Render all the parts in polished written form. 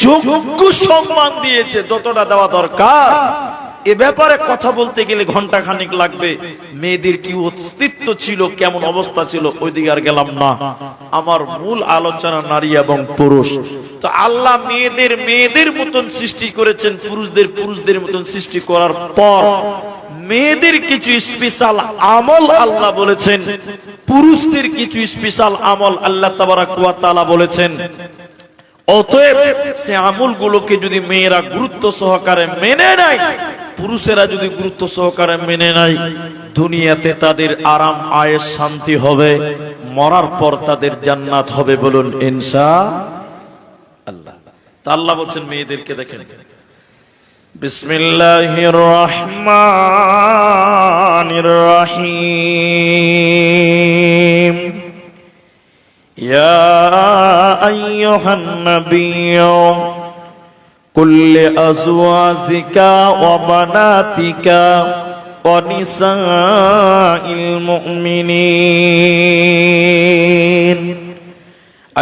যোগ্য সম্মান দিয়েছে যতটা দেওয়া দরকার। এ ব্যাপারে কথা বলতে গেলে ঘন্টা খানিক লাগবে। মেয়েদের কি অস্তিত্ব ছিল, কেমন অবস্থা ছিল, ওইদিকে আর গেলাম না। আমার মূল আলোচনা নারী এবং পুরুষ। তো আল্লাহ মেয়েদের মেয়েদের মতন সৃষ্টি করেছেন, পুরুষদের পুরুষদের মতন সৃষ্টি করার পর মেয়েদের কিছু স্পেশাল আমল আল্লাহ বলেছেন, পুরুষদের কিছু স্পেশাল আমল আল্লাহ তাবারাক ওয়া তাআলা বলেছেন। অতএব সে আমলগুলোকে যদি মেয়েরা গুরুত্ব সহকারে মেনে নেয়, পুরুষেরা যদি গুরুত্ব সহকারে মেনে নেয়, দুনিয়াতে তাদের আরাম আয়েশ শান্তি হবে, মরার পর তাদের জান্নাত হবে। বলুন ইনশাআল্লাহ। তা আল্লাহ বলছেন মেয়েদেরকে দেখেন, বিসমিল্লাহির রহমানির রহিম। ইয়া আইয়ুহান নাবিয়্যু কুল লিআজওয়াজিকা ওয়া বানাতিকা ওয়া নিসাইল মুমিনিন।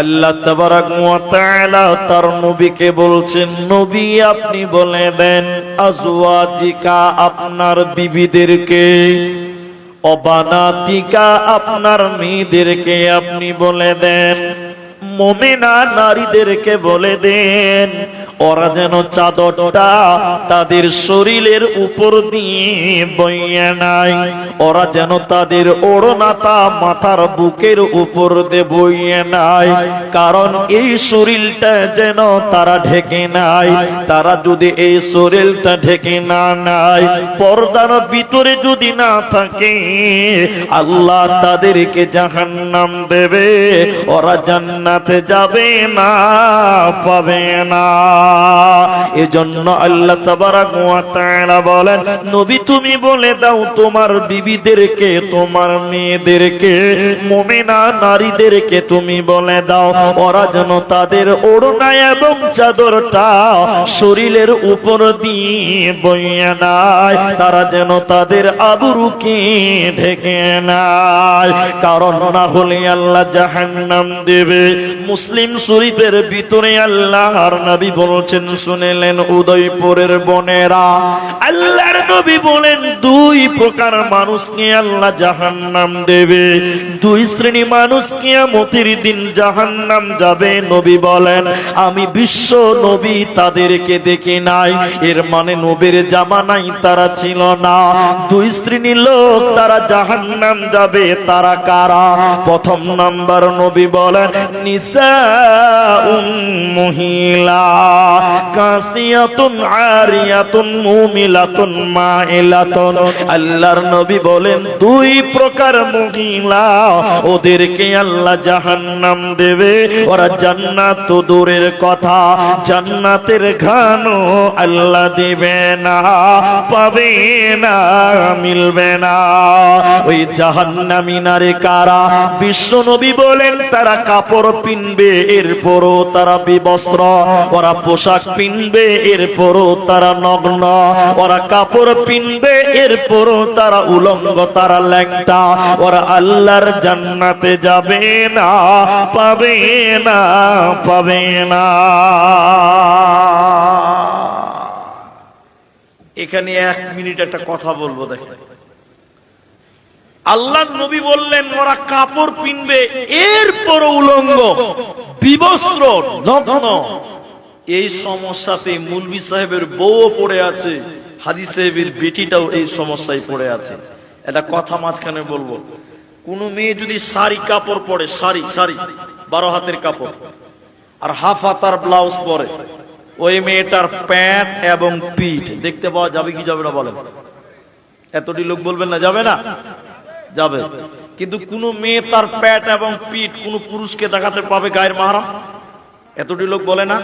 আল্লাহ তাবারাক ওয়া তাআলা তার নবীকে বলছেন, নবী আপনি বলে দেন, আজওয়াজিকা আপনার বিবিদেরকে, অবানাতিকা আপনার মেয়েদেরকে আপনি বলে দেন, মুমিনা নারীদেরকে বলে দেন, ওরা যেন চাদরটা তাদের শরীরের উপর দিয়ে বইয়ে নাই, ওরা যেন তাদের ওড়নাটা মাথার বুকের উপর দিয়ে বইয়ে নাই। কারণ এই শরীরটা যেন তারা ঢেকে নাই। তারা যদি এই শরীরটা ঢেকে না নাই, পর্দার ভিতরে যদি না থাকে, আল্লাহ তাদেরকে জাহান্নাম দেবে, ওরা জান্নাতে যাবে না, পাবে না। এজন্য আল্লাহ তাবারাক ওয়া তাআলা বলেন, নবী তুমি বলে দাও তোমার বিবিদেরকে, তোমার মেয়েদেরকে, মুমিনা নারীদেরকে তুমি বলে দাও, ওরা যেন তাদের ওড়না এবং চাদরটা শরীরের উপর দিয়ে বইয়ে নেয়, তারা যেন তাদের আবরুকে ঢেকে নেয়। কারণ না হলে আল্লাহ জাহান্নাম দেবে। মুসলিম শরীফের ভিতরে আল্লাহর নবী বলছেন, শুনেলেন উদয়পুরের বোনেরা, আল্লাহর নবী বলেন দুই প্রকার মানুষকে আল্লাহ জাহান্নাম দেবে। দুই শ্রেণী মানুষ কিয়ামতের দিন জাহান্নাম যাবে। নবী বলেন, আমি বিশ্ব নবী তাদেরকে দেখি নাই, এর মানে নবীর জামানায় তারা ছিল না। দুই শ্রেণী লোক তারা জাহান্নাম যাবে, তারা কারা? প্রথম নাম্বার নবী বলেন, নিসাউন মহিলা, কাসিয়াতুন আরিয়াতুন মুমিলাতুন মাইলাতুন। আল্লাহর নবী বলেন দুই প্রকার মহিলা, ওদেরকে আল্লাহ জাহান্নাম দেবে। ওরা জান্নাত তো দূরের কথা, জান্নাতের ঘ্রাণও আল্লাহ দিবে না, পাবে না, মিলবে না। ওই জাহান্নামী নারী কারা? বিশ্ব নবী বলেন তারা কাপড় পিনবে, এরপরও তারা বিবস্ত্র। ওরা পোশাক পিনবে, এরপরও তারা নগ্ন। ওরা কাপড় পিনবে, এরপরও তারা উলঙ্গ, তারা ল্যাংটা। ওরা আল্লাহর জান্নাতে যাবে না, পাবে না, পাবে না। এখানে 1 মিনিট একটা কথা বলবো, দেখেন। আল্লাহর নবী বললেন ওরা কাপড় পিনবে, এরপর উলঙ্গ, বিবস্ত্র, নগ্ন। এই সমস্যাতে মুলবি সাহেবের বউও পড়ে আছে, হাজি সাহেবের বেটিটাও এই সমস্যায় পড়ে আছে। এটা কথা মাঝখানে বলবো, কোন মেয়ে যদি শাড়ি কাপড় পরে, শাড়ি 12 হাতের কাপড় আর হাফ হাতার ব্লাউজ পরে, ওই মেয়েটার প্যান্ট এবং পিঠ দেখতে পাওয়া যাবে কি যাবে না বলেন? এতটি লোক বলবেন না যাবে না? যাবে। কিন্তু কোন মেয়ে তার প্যান্ট এবং পিঠ কোন পুরুষকে দেখাতে পাবে গায়ের মাহরাম? এতটি লোক বলে না?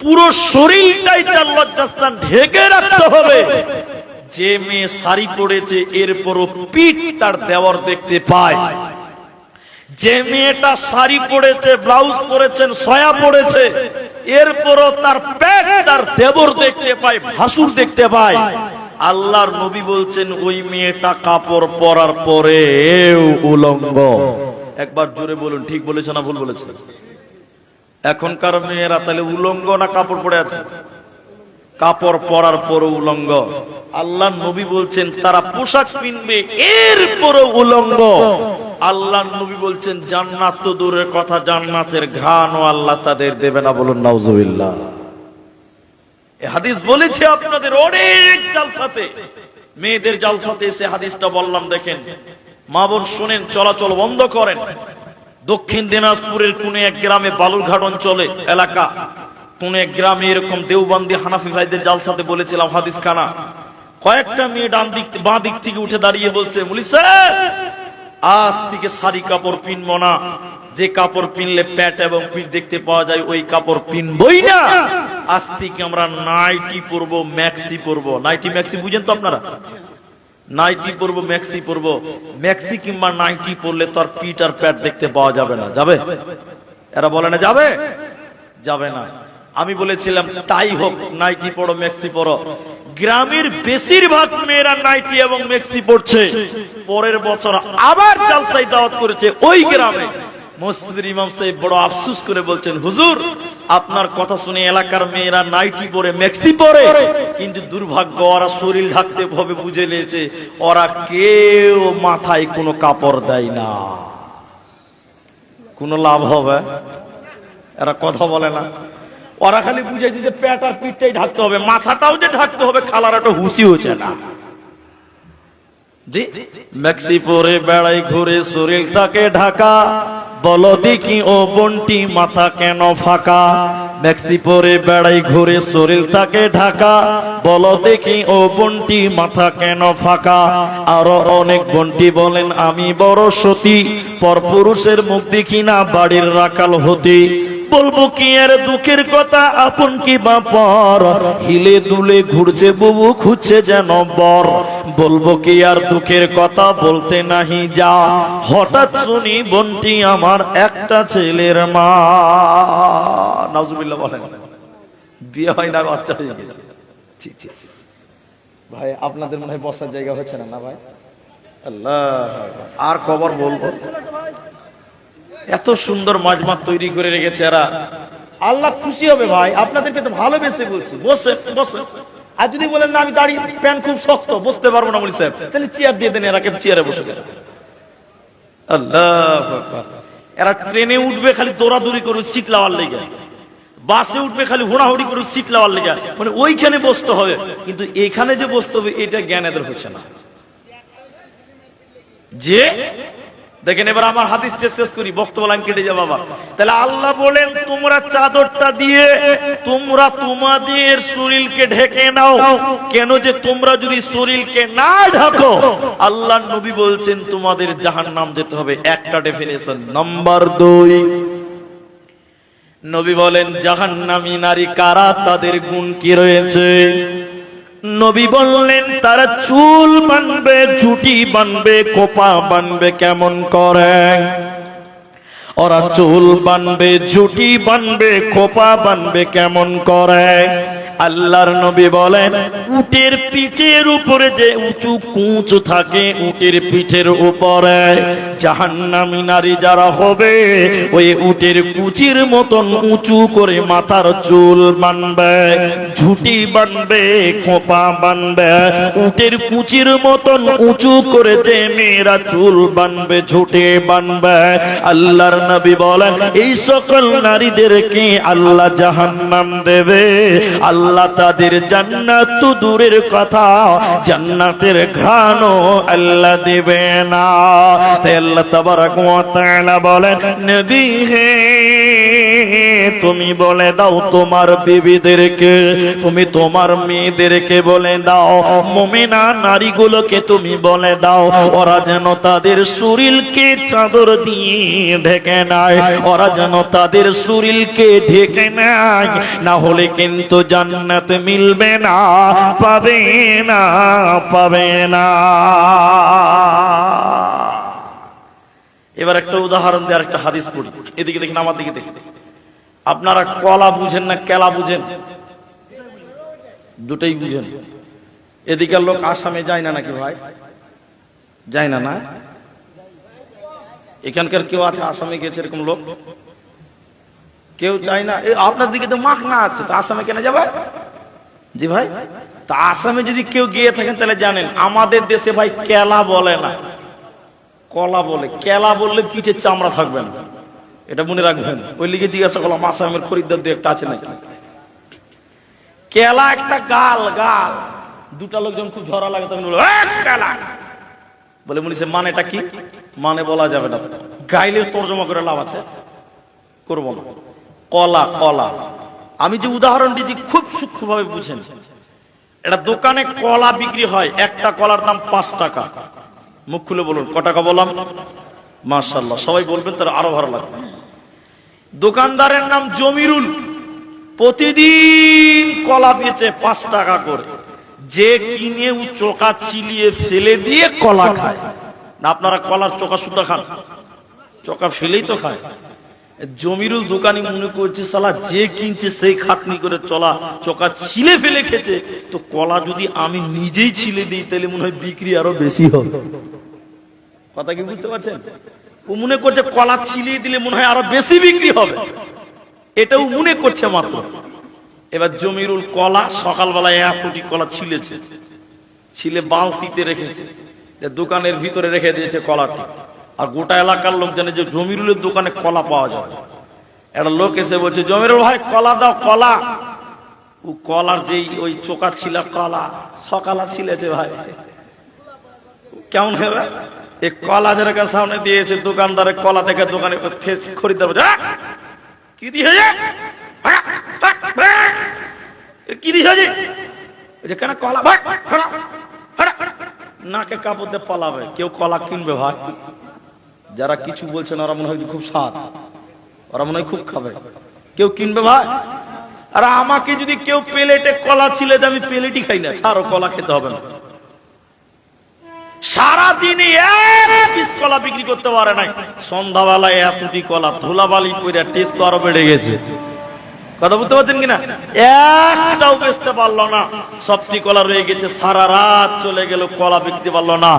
পুরো শরীরটাই তার লজ্জাস্থান ঢেকে রাখতে হবে। যে মেয়ে শাড়ি পরেছে এরপরও পিঠ তার দেওয়ার দেখতে পায়, যে মেয়েটা শাড়ি পরেছে, ব্লাউজ পরেছেন, সয়া পরেছে, এরপরও তার পেট তার দেবর দেখতে পায়, ভাসুর দেখতে পায়, আল্লাহর নবী বলছেন ওই মেয়েটা কাপড় পরার পরেও উলঙ্গ। একবার জোরে বলুন, ঠিক বলেছে না ভুল বলেছে? এখনকার মেয়েরা তাহলে উলঙ্গ না কাপড় পরে আছে? কাপড় পরার পরও উলঙ্গ। আল্লাহ নবী বলছেন তারা পোশাক পিনবে এরপরও উলঙ্গ। আল্লাহ নবী বলছেন জান্নাত তো দূরের কথা, জান্নাতের ঘ্রাণও আল্লাহ তাদের দেবে না। বলুন নাউজুবিল্লাহ। এই হাদিস বলেছে আপনাদের অনেক জালসাতে, মেয়েদের জালসাতে এসে হাদিসটা বললাম। দেখেন মা বোন শুনেন, চলাচল বন্ধ করেন। দক্ষিণ দিনাজপুরের কোন এক গ্রামে, বালুরঘাট অঞ্চলে এলাকা, কোন এক গ্রামে এরকম দেওবন্দি হানাফি ভাইদের জালসাতে বলেছিলাম হাদিস খানা। কয়েকটা মেয়ে ডান দিক বাঁ দিক থেকে উঠে দাঁড়িয়ে বলছে, মুলি সাহেব আজ থেকে শাড়ি কাপড় পিনবো না, যে কাপড় পিনলে পেট এবং পিঠ দেখতে পাওয়া যায় ওই কাপড় পিনবই না। আজ থেকে আমরা নাইটি পরবো, ম্যাক্সি পরবো। নাইটি ম্যাক্সি বুঝেন তো আপনারা? নাইটি পরবো, ম্যাক্সি পরবো। ম্যাক্সি কিংবা নাইটি পরলে তো আর পিঠ আর পেট দেখতে পাওয়া যাবে না। যাবে? এরা বলে না যাবে, যাবে না। আমি বলেছিলাম তাই হোক, নাইটি পরো, ম্যাক্সি পরো। গ্রামের বেশিরভাগ মেয়েরা নাইটি এবং ম্যাক্সি পরছে। পরের বছর আবার জালসায় দাওয়াত করেছে ওই গ্রামে। মসজিদের ইমাম সাহেব বড় আফসোস করে বলছেন, হুজুর আপনার কথা শুনে এলাকার মেয়েরা নাইটি পরে, ম্যাক্সি পরে, কিন্তু দুর্ভাগ্য ওরা শরীর ঢাকতে হবে বুঝে নিয়েছে, ওরা কেউ মাথায় কোনো কাপড় দেয় না। কোনো লাভ হবে? এরা কথা বলে না। ওরা খালি বুঝাইছে যে পেট আর পিঠটাই ঢাকতে হবে, মাথাটাও যে ঢাকতে হবে খালার একটা হুঁশি হচ্ছে না। জি, ম্যাক্সি পরে বেড়াই ঘুরে শরীরটাকে ঢাকা, বলো দেখি ও বন্টি মাথা কেন ফাঁকা। ম্যাক্সি পরে বেড়াই ঘুরে শরীরটাকে ঢাকা, বলো দেখি ও বন্টি মাথা কেন ফাঁকা। আরো অনেক বন্টি বলেন আমি বড় সতী, পরপুরুষের মুখ দেখি না বাড়ির রাখাল হতি। বলবো কি আর দুঃখের কথা, আপন কি বা পর, হিলে দুলে ঘুরছে বুবু খুঁজছে যেন বর। বলবো কি আর দুঃখের কথা, বলতে নাহি যা, হঠাৎ শুনি বন্টি আমার একটা ছেলের মা। নাউজুবিল্লাহ বলেন। বিয়ে হয় না, বাচ্চা হয়ে গেছে। ভাই আপনাদের মনে হয় বসার জায়গা হচ্ছে না, না ভাই? আল্লাহ, আর কবর বলবো? এত সুন্দর মাজমা তৈরি করে রেখেছে এরা। আল্লাহ খুশি হবে ভাই, আপনাদেরকে তো ভালোবেসে বলছি, বসে বসে। আর যদি বলেন না আমি দাঁড়িয়ে প্যান্ট খুব শক্ত, বসতে পারবো না মুলি সাহেব, তাহলে চেয়ার দিয়ে দেন, এরাকে চেয়ারে বসে গেল। আল্লাহু আকবার। এরা ট্রেনে উঠবে খালি দৌড়াদৌড়ি করবে সিট লাওয়ার লেগে, বাসে উঠবে খালি হুড়াহুড়ি করবে সিট লাওয়ার লেগে, মানে ওইখানে বসতে হবে, কিন্তু এখানে যে বসতে হবে এটা জ্ঞান এদের হচ্ছে না। যে দেখেন এবার আমার হাদিসটা শেষ করি, বক্তব্য লাইন কেটে যাবে বাবা। তাহলে আল্লাহ বলেন তোমরা চাদরটা দিয়ে তোমরা তোমাদের শরীরকে ঢেকে নাও। কেন? যে তোমরা যদি শরীরকে না ঢাকো, আল্লাহ নবী বলছেন তোমাদের জাহান্নাম যেতে হবে। একটা ডেফিনেশন। নাম্বার 2, নবী বলেন জাহান্নামী নারী কারা, তাদের গুণ কি রয়েছে? নবী বললেন তারা চুল বানবে, ঝুটি বানবে, কোপা বানবে। কেমন করে ওরা চুল বানবে, ঝুটি বানবে, কোপা বানবে? কেমন করে? আল্লাহর নবী বলেন উটের পিঠের উপরে যে উঁচু কুঁচ থাকে, উটের পিঠের উপরে জাহান্নামী নারী যারা হবে ওই উটের কুচির মতন উঁচু করে মাথার চুল বানবে, ঝুটি বানবে, খোপা বানবে। উটের কুচির মতন উঁচু করে যে মেয়েরা চুল বানবে, ঝুটে বানবে, আল্লাহর নবী বলেন এই সকল নারীদেরকে আল্লাহ জাহান্নাম দেবে। আল্লাহ তাদের জান্নাত তো দূরের কথা, জান্নাতের ঘ্রাণও আল্লাহ দেবে না। তাই আল্লাহ তাবারক ওয়া তাআলা বলেন নবী হে তুমি বলে দাও তোমার বিবিদেরকে, তুমি তোমার মেয়েদেরকে বলে দাও, মুমিনা নারীগুলোকে তুমি বলে দাও ওরা যেন তাদের শরীরকে চাদর দিয়ে ঢেকে নেয়, ওরা যেন তাদের শরীরকে ঢেকে নেয়, না হলে কিন্তু জান্নাত মিলবে না, পাবে না, পাবে না। এবার একটা উদাহরণ দিয়ে আরেকটা হাদিস পড়ি। এদিকে দেখেন, আমার দিকে দেখেন। আপনারা কলা বুঝেন না কেলা বুঝেন? দুটোই বুঝেন। এদিকের লোক আসামে যায় না নাকি ভাই? যায় না? না, এখানকার কেউ আছে আসামে গেছে এরকম লোক? কেউ চায় না। আপনার দিকে তো মাখ না আছে, তো আসামে কেন যাবে? জি ভাই, তা আসামে যদি কেউ গিয়ে থাকেন তাহলে জানেন আমাদের দেশে ভাই কেলা বলে না, কলা বলে। কেলা বললে পিঠের চামড়া থাকবে না, এটা মনে রাখবেন। ওই লিগে জিজ্ঞাসা করলাম আসামের খরিদ্দার দু একটা আছে নাকি। কেলা একটা গাল, গাল দুটা লোকজন খুব ঝরা লাগে তখন বলে কেলা বলে, বলিছে মানেটা কি? মানে বলা যাবে না, গাইলের তর্জমা করে লাভ আছে, করবো না। কলা, কলা আমি যে উদাহরণ দিচ্ছি খুব সূক্ষ্মভাবে বুঝেন। এটা দোকানে কলা বিক্রি হয়, একটা কলার দাম 5 টাকা। মুখ খুলে বলুন ক টাকা বললাম? মাশাআল্লাহ, সবাই বলবেন তার আরো ভালো লাগবে। দোকানদারের নাম জমিরুল, প্রতিদিন কলা বেচে 5 টাকা করে। যে কিনে ও চোকা চিলিয়ে ফেলে দিয়ে কলা খায় না। আপনারা কলার চোকা সুদ্ধা খান? চোকা ফেলেই তো খায়। জমিরুল দোকানি মনে করছে শালা যে কিনছে সেই খাটনি করে চলা চোকা ছিলে ফেলে খেছে, তো কলা যদি আমি নিজেই ছিলে দিই তাহলে মনে হয় বিক্রি আরো বেশি হবে। কথা কি বুঝতে পারছেন? ও মনে করছে কলা ছিলিয়ে দিলে মনে হয় আরো বেশি বিক্রি হবে, এটাও মনে করছে মাত্র। এবার জমিরুল কলা সকালবেলায় 1 কোটি কলা ছিলেছে, ছিলে বালতিতে রেখেছে, দোকানের ভিতরে রেখে দিয়েছে কলাটি। আর গোটা এলাকার লোক জানে যে জমিরুলের দোকানে কলা পাওয়া যায়। একটা লোক এসে বলছে জমিরুল ভাই কলা দাও, কলা। ও কলার যেই ওই চোকা ছিল কলা সকালা ছিলেছে ভাই, কেমন হবে? এই কলা যেরকম সামনে দিয়েছে দোকানদারের কলা দেখে দোকানে খরিদ্দার বলছে কি দিয়েছে, কি দিয়েছে? কেন কলা? নাকে কাপড় দিয়ে পালাবে, কেউ কলা কিনবে ভাই? যারা কিছু বলছেন ওরা মনে হয় খুব স্বাদ, ওরা মনে হয় খুব খাবে, কেউ কিনবে ভাই? আর আমাকে যদি কেউ প্লেটে কলা ছিলে, আমি প্লেটই খাই না, ছাড়ো কলা খেতে হবে না। সারাদিনে 1 পিস কলা বিক্রি করতে পারে নাই, সন্ধ্যাবেলায় এতটি কলা ধুলাবালি পড়ে টেস্ট তো আরো বেড়ে গেছে। কথা বুঝতে পারছেন কিনা? একটাও বেচতে পারলো না, সবটি কলা রয়ে গেছে। সারা রাত চলে গেল, কলা বিকতে পারলো না।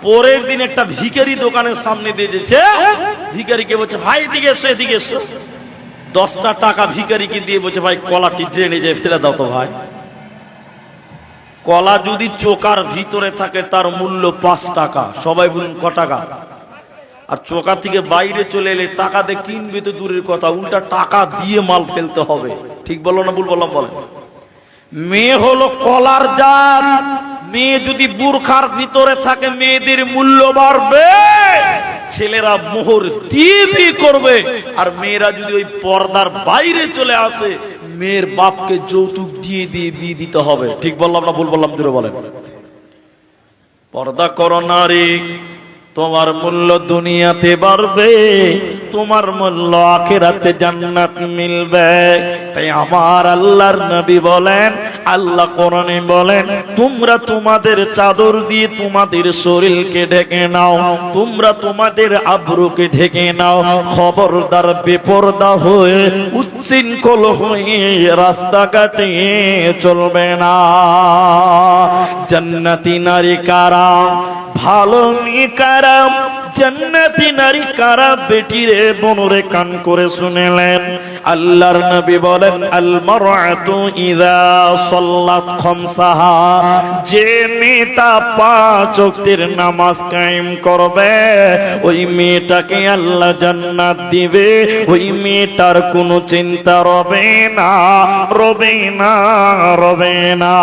পরের দিন একটা ভিখারি দোকানের সামনে দিয়ে দিয়েছে, ভিখারিকে বলছে ভাই এদিকে এসো, এদিকে এসো। 10টা টাকা ভিখারিকে দিয়ে বলছে ভাই কলাটি ড্রেনে যায় ফেলে দাও তো ভাই। কলা যদি চোকার ভিতরে থাকে তার মূল্য 5 টাকা। সবাই বলুন ক টাকা? আর চোকা থেকে বাইরে চলে এলে টাকা দিয়ে কিনবে তো দূরের কথা, উল্টা টাকা দিয়ে মাল ফেলতে হবে। ঠিক বললো না ভুল বললাম বলেন? মেয়ে হলো কলার জাত। মেয়ে যদি বুরখার ভিতরে থাকে মেয়েদের মূল্য বাড়বে, ছেলেরা মোহর দিয়ে বিয়ে করবে। আর মেয়েরা যদি ওই পর্দার বাইরে চলে আসে, মেয়ের বাপকে যৌতুক দিয়ে দিয়ে বিয়ে দিতে হবে। ঠিক বললাম না ভুল বললাম? দূরে বলেন। পর্দা করো নারী, তোমার মূল্য দুনিয়াতে বাড়বে, তোমার মূল্য আখিরাতে জান্নাত মিলবে। তাই আমার আল্লাহর নবী বলেন, আল্লাহ কোরআনে বলেন, তোমরা তোমাদের চাদর দিয়ে তোমাদের শরীরকে ঢেকে নাও, তোমরা তোমাদের আব্রুকে ঢেকে নাও। খবরদার বেপরদা হয়ে উচ্ছৃঙ্খল হয়ে রাস্তাঘাটে চলবে না। জান্নাতি নারী কারা? ভালো মেয়ে কারা? জান্নাতি নারী কারা? বেটিরে বনরে কান করে শুনেলেন। আল্লাহর নবী বলেন, আল মারআতু ইযা সাল্লাত খামসাহা, যে মেয়েটা 5 ওয়াক্তের নামাজ কায়েম করবে ওই মেয়েটাকে আল্লাহ জান্নাত দিবে। ওই মেয়েটার কোনো চিন্তা রবে না, রবে না, রবে না।